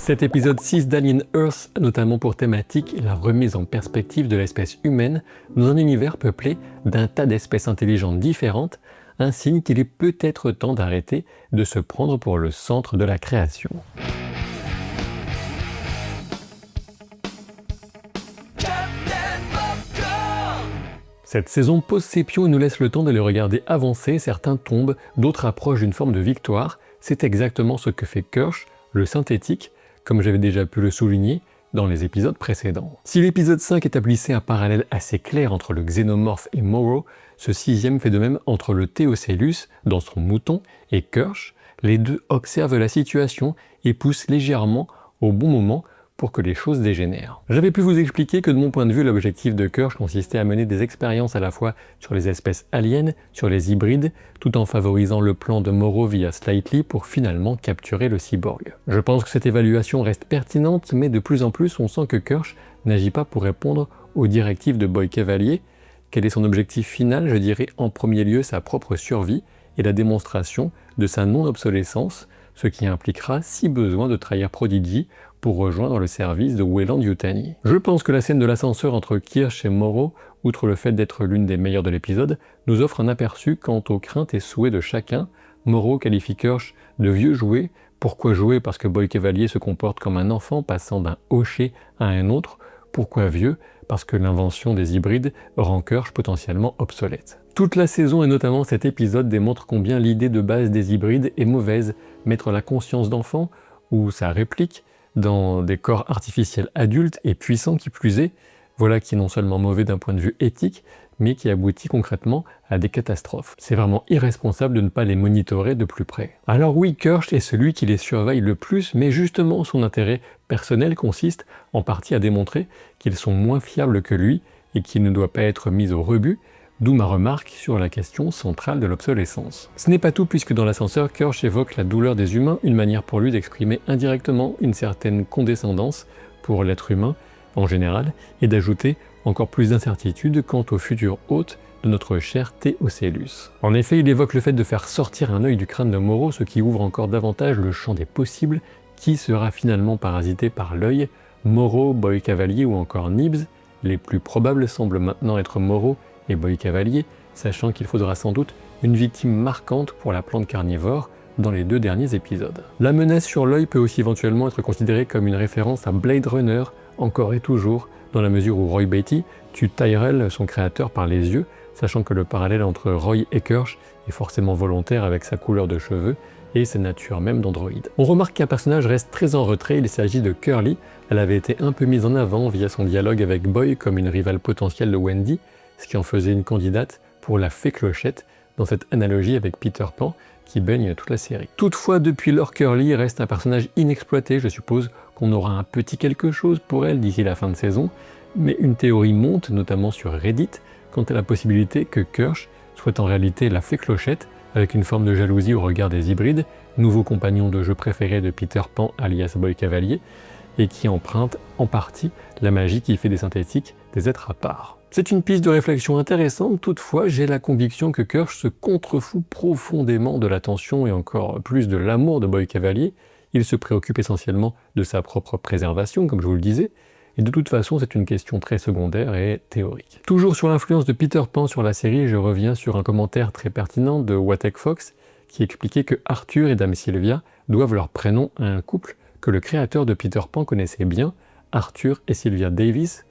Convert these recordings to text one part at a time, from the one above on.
Cet épisode 6 d'Alien Earth a notamment pour thématique la remise en perspective de l'espèce humaine dans un univers peuplé d'un tas d'espèces intelligentes différentes, un signe qu'il est peut-être temps d'arrêter de se prendre pour le centre de la création. Cette saison post-Sepio nous laisse le temps de les regarder avancer, certains tombent, d'autres approchent d'une forme de victoire. C'est exactement ce que fait Kirsch, le synthétique, comme j'avais déjà pu le souligner dans les épisodes précédents. Si l'épisode 5 établissait un parallèle assez clair entre le xénomorphe et Morrow, ce sixième fait de même entre le Théocellus, dans son mouton, et Kirsch. Les deux observent la situation et poussent légèrement au bon moment pour que les choses dégénèrent. J'avais pu vous expliquer que de mon point de vue, l'objectif de Kirsch consistait à mener des expériences à la fois sur les espèces aliens, sur les hybrides, tout en favorisant le plan de Morrow via Slightly pour finalement capturer le cyborg. Je pense que cette évaluation reste pertinente, mais de plus en plus on sent que Kirsch n'agit pas pour répondre aux directives de Boy Cavalier. Quel est son objectif final? Je dirais en premier lieu sa propre survie et la démonstration de sa non-obsolescence, ce qui impliquera, si besoin, de trahir Prodigy pour rejoindre le service de Weyland-Yutani. Je pense que la scène de l'ascenseur entre Kirsch et Morrow, outre le fait d'être l'une des meilleures de l'épisode, nous offre un aperçu quant aux craintes et souhaits de chacun. Morrow qualifie Kirsch de vieux jouet. Pourquoi jouer? Parce que Boy Cavalier se comporte comme un enfant passant d'un hocher à un autre. Pourquoi vieux? Parce que l'invention des hybrides rend Kirsch potentiellement obsolète. Toute la saison et notamment cet épisode démontre combien l'idée de base des hybrides est mauvaise. Mettre la conscience d'enfant, ou sa réplique, dans des corps artificiels adultes et puissants qui plus est, voilà qui est non seulement mauvais d'un point de vue éthique, mais qui aboutit concrètement à des catastrophes. C'est vraiment irresponsable de ne pas les monitorer de plus près. Alors oui, Kirsch est celui qui les surveille le plus, mais justement son intérêt personnel consiste en partie à démontrer qu'ils sont moins fiables que lui et qu'il ne doit pas être mis au rebut, d'où ma remarque sur la question centrale de l'obsolescence. Ce n'est pas tout puisque dans l'ascenseur, Kirsch évoque la douleur des humains, une manière pour lui d'exprimer indirectement une certaine condescendance pour l'être humain en général, et d'ajouter encore plus d'incertitude quant au futur hôte de notre cher Théocellus. En effet, il évoque le fait de faire sortir un œil du crâne de Morrow, ce qui ouvre encore davantage le champ des possibles. Qui sera finalement parasité par l'œil? Morrow, Boy Cavalier ou encore Nibs? Les plus probables semblent maintenant être Morrow et Boy Cavalier, sachant qu'il faudra sans doute une victime marquante pour la plante carnivore dans les deux derniers épisodes. La menace sur l'œil peut aussi éventuellement être considérée comme une référence à Blade Runner, encore et toujours, dans la mesure où Roy Batty tue Tyrell, son créateur, par les yeux, sachant que le parallèle entre Roy et Kirsch est forcément volontaire avec sa couleur de cheveux et sa nature même d'androïde. On remarque qu'un personnage reste très en retrait, il s'agit de Curly. Elle avait été un peu mise en avant via son dialogue avec Boy comme une rivale potentielle de Wendy, ce qui en faisait une candidate pour la fée Clochette dans cette analogie avec Peter Pan qui baigne toute la série. Toutefois, depuis lors, Curly reste un personnage inexploité. Je suppose qu'on aura un petit quelque chose pour elle d'ici la fin de saison, mais une théorie monte, notamment sur Reddit, quant à la possibilité que Kirsch soit en réalité la fée Clochette, avec une forme de jalousie au regard des hybrides, nouveau compagnon de jeu préféré de Peter Pan alias Boy Cavalier, et qui emprunte en partie la magie qui fait des synthétiques des êtres à part. C'est une piste de réflexion intéressante, toutefois j'ai la conviction que Kirsch se contrefout profondément de l'attention et encore plus de l'amour de Boy Cavalier. Il se préoccupe essentiellement de sa propre préservation, comme je vous le disais, et de toute façon c'est une question très secondaire et théorique. Toujours sur l'influence de Peter Pan sur la série, je reviens sur un commentaire très pertinent de Watek Fox qui expliquait que Arthur et Dame Sylvia doivent leur prénom à un couple que le créateur de Peter Pan connaissait bien, Arthur et Sylvia Davis.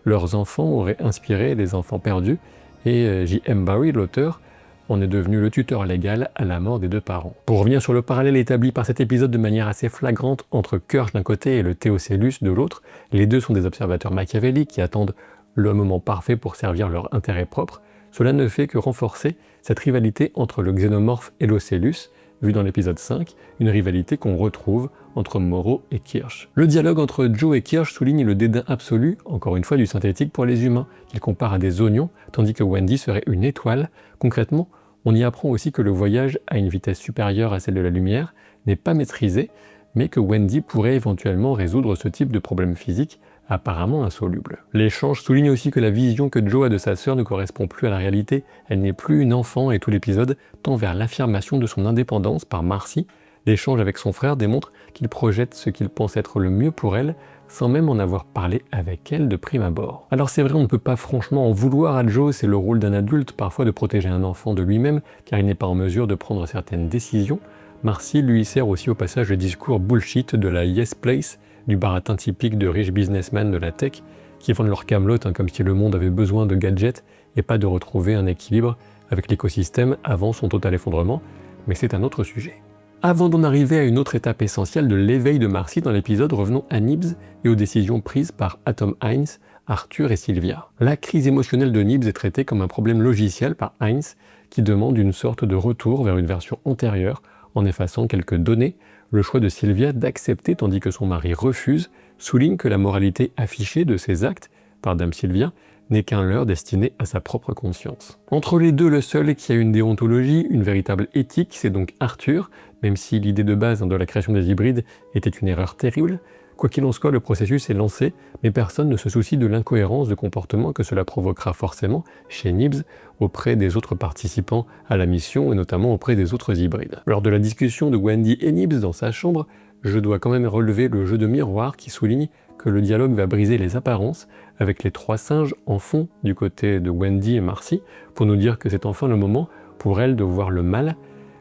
Leurs enfants auraient inspiré Les Enfants Perdus, et J.M. Barrie, l'auteur, en est devenu le tuteur légal à la mort des deux parents. Pour revenir sur le parallèle établi par cet épisode de manière assez flagrante entre Kirsch d'un côté et le Théocellus de l'autre, les deux sont des observateurs machiavéliques qui attendent le moment parfait pour servir leur intérêt propre. Cela ne fait que renforcer cette rivalité entre le xénomorphe et l'Ocellus, vu dans l'épisode 5, une rivalité qu'on retrouve entre Morrow et Kirsch. Le dialogue entre Joe et Kirsch souligne le dédain absolu, encore une fois, du synthétique pour les humains, qu'il compare à des oignons, tandis que Wendy serait une étoile. Concrètement, on y apprend aussi que le voyage à une vitesse supérieure à celle de la lumière n'est pas maîtrisé, mais que Wendy pourrait éventuellement résoudre ce type de problème physique apparemment insoluble. L'échange souligne aussi que la vision que Joe a de sa sœur ne correspond plus à la réalité. Elle n'est plus une enfant et tout l'épisode tend vers l'affirmation de son indépendance par Marcy, L'échange avec son frère démontre qu'il projette ce qu'il pense être le mieux pour elle, sans même en avoir parlé avec elle de prime abord. Alors c'est vrai, on ne peut pas franchement en vouloir à Joe, c'est le rôle d'un adulte parfois de protéger un enfant de lui-même, car il n'est pas en mesure de prendre certaines décisions. Marcy lui sert aussi au passage le discours bullshit de la Yes Place, du baratin typique de riches businessmen de la tech, qui vendent leur camelote comme si le monde avait besoin de gadgets et pas de retrouver un équilibre avec l'écosystème avant son total effondrement, mais c'est un autre sujet. Avant d'en arriver à une autre étape essentielle de l'éveil de Marcy dans l'épisode, revenons à Nibs et aux décisions prises par Atom Hines, Arthur et Sylvia. La crise émotionnelle de Nibs est traitée comme un problème logiciel par Hines qui demande une sorte de retour vers une version antérieure en effaçant quelques données. Le choix de Sylvia d'accepter tandis que son mari refuse souligne que la moralité affichée de ses actes par Dame Sylvia n'est qu'un leurre destiné à sa propre conscience. Entre les deux, le seul qui a une déontologie, une véritable éthique, c'est donc Arthur, même si l'idée de base de la création des hybrides était une erreur terrible. Quoi qu'il en soit, le processus est lancé, mais personne ne se soucie de l'incohérence de comportement que cela provoquera forcément chez Nibs auprès des autres participants à la mission et notamment auprès des autres hybrides. Lors de la discussion de Wendy et Nibs dans sa chambre, je dois quand même relever le jeu de miroir qui souligne que le dialogue va briser les apparences avec les 3 singes en fond du côté de Wendy et Marcy pour nous dire que c'est enfin le moment pour elle de voir le mal.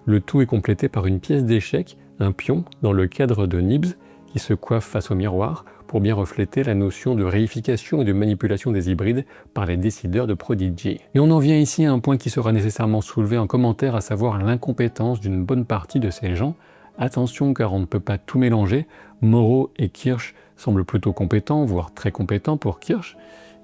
Le tout est complété par une pièce d'échec, un pion dans le cadre de Nibs qui se coiffe face au miroir pour bien refléter la notion de réification et de manipulation des hybrides par les décideurs de Prodigy. Et on en vient ici à un point qui sera nécessairement soulevé en commentaire, à savoir l'incompétence d'une bonne partie de ces gens. Attention, car on ne peut pas tout mélanger. Moreau et Kirsch semblent plutôt compétents, voire très compétents pour Kirsch.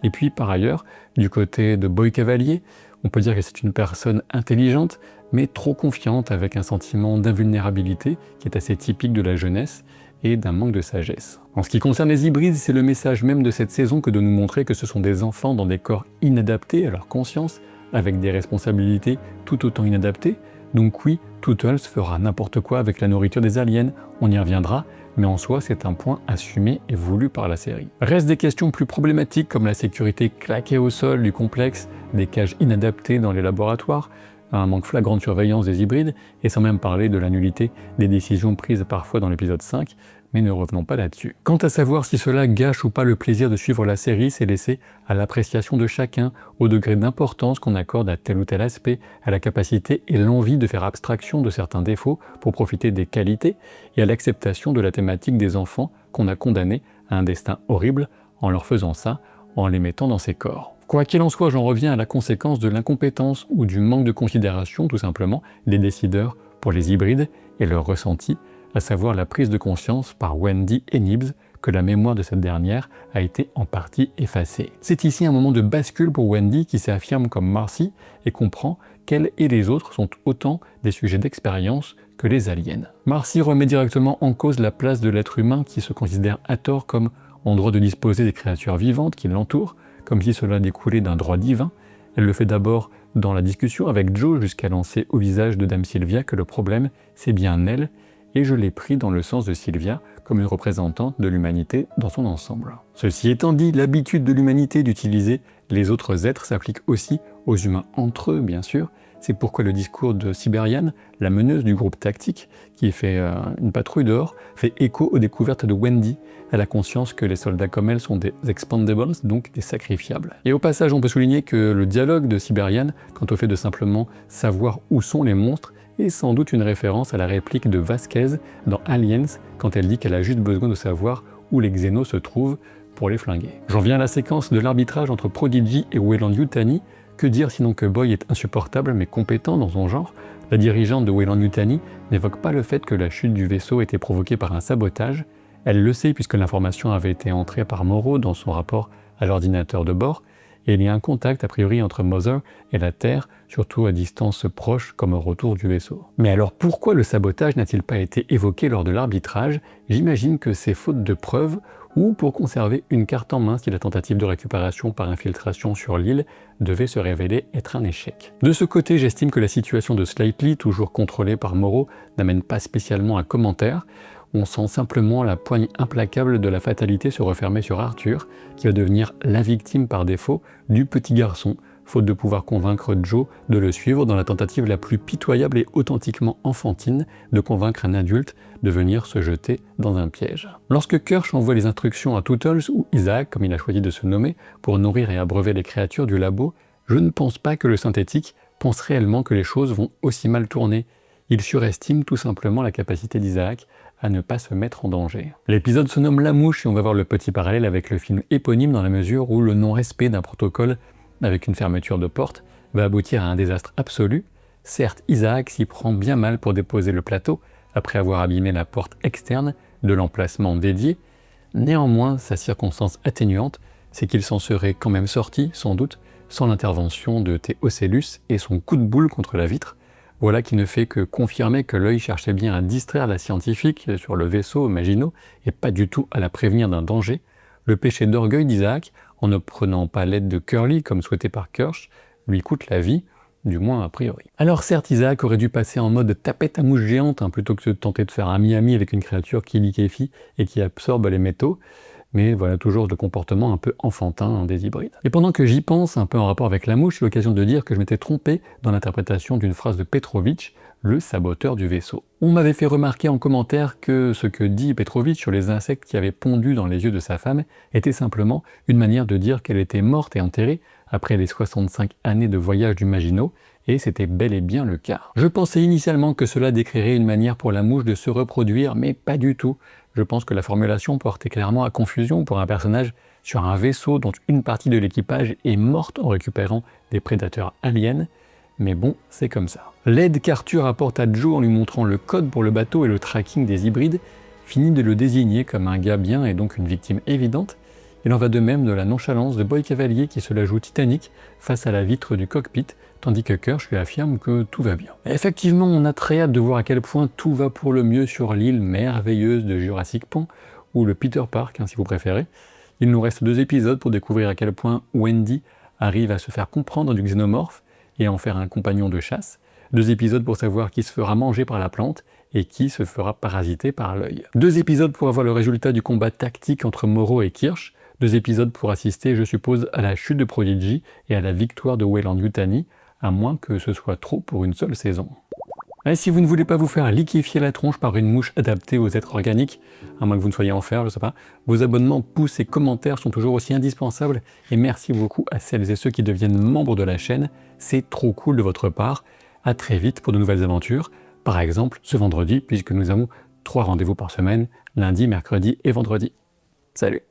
Et puis par ailleurs, du côté de Boy Cavalier, on peut dire que c'est une personne intelligente, mais trop confiante, avec un sentiment d'invulnérabilité qui est assez typique de la jeunesse et d'un manque de sagesse. En ce qui concerne les hybrides, c'est le message même de cette saison que de nous montrer que ce sont des enfants dans des corps inadaptés à leur conscience, avec des responsabilités tout autant inadaptées. Donc oui, Tootles fera n'importe quoi avec la nourriture des aliens, on y reviendra, mais en soi c'est un point assumé et voulu par la série. Restent des questions plus problématiques comme la sécurité claquée au sol du complexe, des cages inadaptées dans les laboratoires, un manque flagrant de surveillance des hybrides, et sans même parler de la nullité des décisions prises parfois dans l'épisode 5, mais ne revenons pas là-dessus. Quant à savoir si cela gâche ou pas le plaisir de suivre la série, c'est laissé à l'appréciation de chacun, au degré d'importance qu'on accorde à tel ou tel aspect, à la capacité et l'envie de faire abstraction de certains défauts pour profiter des qualités, et à l'acceptation de la thématique des enfants qu'on a condamnés à un destin horrible en leur faisant ça, en les mettant dans ces corps. Quoi qu'il en soit, j'en reviens à la conséquence de l'incompétence ou du manque de considération, tout simplement, des décideurs pour les hybrides et leur ressenti, à savoir la prise de conscience par Wendy et Nibs que la mémoire de cette dernière a été en partie effacée. C'est ici un moment de bascule pour Wendy qui s'affirme comme Marcy et comprend qu'elle et les autres sont autant des sujets d'expérience que les aliens. Marcy remet directement en cause la place de l'être humain qui se considère à tort comme en droit de disposer des créatures vivantes qui l'entourent, comme si cela découlait d'un droit divin. Elle le fait d'abord dans la discussion avec Joe jusqu'à lancer au visage de Dame Sylvia que le problème c'est bien elle, et je l'ai pris dans le sens de Sylvia comme une représentante de l'humanité dans son ensemble. Ceci étant dit, l'habitude de l'humanité d'utiliser les autres êtres s'applique aussi aux humains entre eux, bien sûr. C'est pourquoi le discours de Sibériane, la meneuse du groupe tactique, qui fait une patrouille dehors, fait écho aux découvertes de Wendy. Elle a conscience que les soldats comme elle sont des expandables, donc des sacrifiables. Et au passage, on peut souligner que le dialogue de Sibériane, quant au fait de simplement savoir où sont les monstres, est sans doute une référence à la réplique de Vasquez dans Aliens, quand elle dit qu'elle a juste besoin de savoir où les xénos se trouvent pour les flinguer. J'en viens à la séquence de l'arbitrage entre Prodigy et Weyland-Yutani. Que dire sinon que Boy est insupportable mais compétent dans son genre? La dirigeante de Weyland-Yutani n'évoque pas le fait que la chute du vaisseau était provoquée par un sabotage. Elle le sait puisque l'information avait été entrée par Moreau dans son rapport à l'ordinateur de bord, et il y a un contact a priori entre Mother et la Terre, surtout à distance proche comme au retour du vaisseau. Mais alors pourquoi le sabotage n'a-t-il pas été évoqué lors de l'arbitrage? J'imagine que c'est faute de preuves ou pour conserver une carte en main si la tentative de récupération par infiltration sur l'île devait se révéler être un échec. De ce côté, j'estime que la situation de Slightly, toujours contrôlée par Moreau, n'amène pas spécialement un commentaire. On sent simplement la poigne implacable de la fatalité se refermer sur Arthur, qui va devenir la victime par défaut du petit garçon faute de pouvoir convaincre Joe de le suivre dans la tentative la plus pitoyable et authentiquement enfantine de convaincre un adulte de venir se jeter dans un piège. Lorsque Kirsch envoie les instructions à Tootles, ou Isaac comme il a choisi de se nommer, pour nourrir et abreuver les créatures du labo, je ne pense pas que le synthétique pense réellement que les choses vont aussi mal tourner. Il surestime tout simplement la capacité d'Isaac à ne pas se mettre en danger. L'épisode se nomme La Mouche et on va voir le petit parallèle avec le film éponyme dans la mesure où le non-respect d'un protocole avec une fermeture de porte va aboutir à un désastre absolu. Certes, Isaac s'y prend bien mal pour déposer le plateau après avoir abîmé la porte externe de l'emplacement dédié. Néanmoins, sa circonstance atténuante, c'est qu'il s'en serait quand même sorti, sans doute, sans l'intervention de Théocellus et son coup de boule contre la vitre. Voilà qui ne fait que confirmer que l'œil cherchait bien à distraire la scientifique sur le vaisseau Maginot et pas du tout à la prévenir d'un danger. Le péché d'orgueil d'Isaac, en ne prenant pas l'aide de Curly comme souhaité par Kirsch, lui coûte la vie, du moins a priori. Alors certes, Isaac aurait dû passer en mode tapette à mouche géante plutôt que de tenter de faire un Miami avec une créature qui liquéfie et qui absorbe les métaux, mais voilà toujours de comportement un peu enfantin des hybrides. Et pendant que j'y pense, un peu en rapport avec la mouche, j'ai l'occasion de dire que je m'étais trompé dans l'interprétation d'une phrase de Petrovitch, le saboteur du vaisseau. On m'avait fait remarquer en commentaire que ce que dit Petrovitch sur les insectes qui avaient pondu dans les yeux de sa femme était simplement une manière de dire qu'elle était morte et enterrée après les 65 années de voyage du Maginot, et c'était bel et bien le cas. Je pensais initialement que cela décrirait une manière pour la mouche de se reproduire, mais pas du tout. Je pense que la formulation portait clairement à confusion pour un personnage sur un vaisseau dont une partie de l'équipage est morte en récupérant des prédateurs aliens, mais bon, c'est comme ça. L'aide qu'Arthur apporte à Joe en lui montrant le code pour le bateau et le tracking des hybrides finit de le désigner comme un gars bien et donc une victime évidente. Il en va de même de la nonchalance de Boy Cavalier qui se la joue titanique face à la vitre du cockpit, tandis que Kirsch lui affirme que tout va bien. Et effectivement, on a très hâte de voir à quel point tout va pour le mieux sur l'île merveilleuse de Jurassic Park, ou le Peter Park, si vous préférez. Il nous reste 2 épisodes pour découvrir à quel point Wendy arrive à se faire comprendre du xénomorphe et à en faire un compagnon de chasse. 2 épisodes pour savoir qui se fera manger par la plante et qui se fera parasiter par l'œil. 2 épisodes pour avoir le résultat du combat tactique entre Moreau et Kirsch. 2 épisodes pour assister, je suppose, à la chute de Prodigy et à la victoire de Weyland-Yutani, à moins que ce soit trop pour une seule saison. Et si vous ne voulez pas vous faire liquéfier la tronche par une mouche adaptée aux êtres organiques, à moins que vous ne soyez en fer, je sais pas, vos abonnements, pouces et commentaires sont toujours aussi indispensables, et merci beaucoup à celles et ceux qui deviennent membres de la chaîne, c'est trop cool de votre part. À très vite pour de nouvelles aventures, par exemple ce vendredi, puisque nous avons 3 rendez-vous par semaine, lundi, mercredi et vendredi. Salut!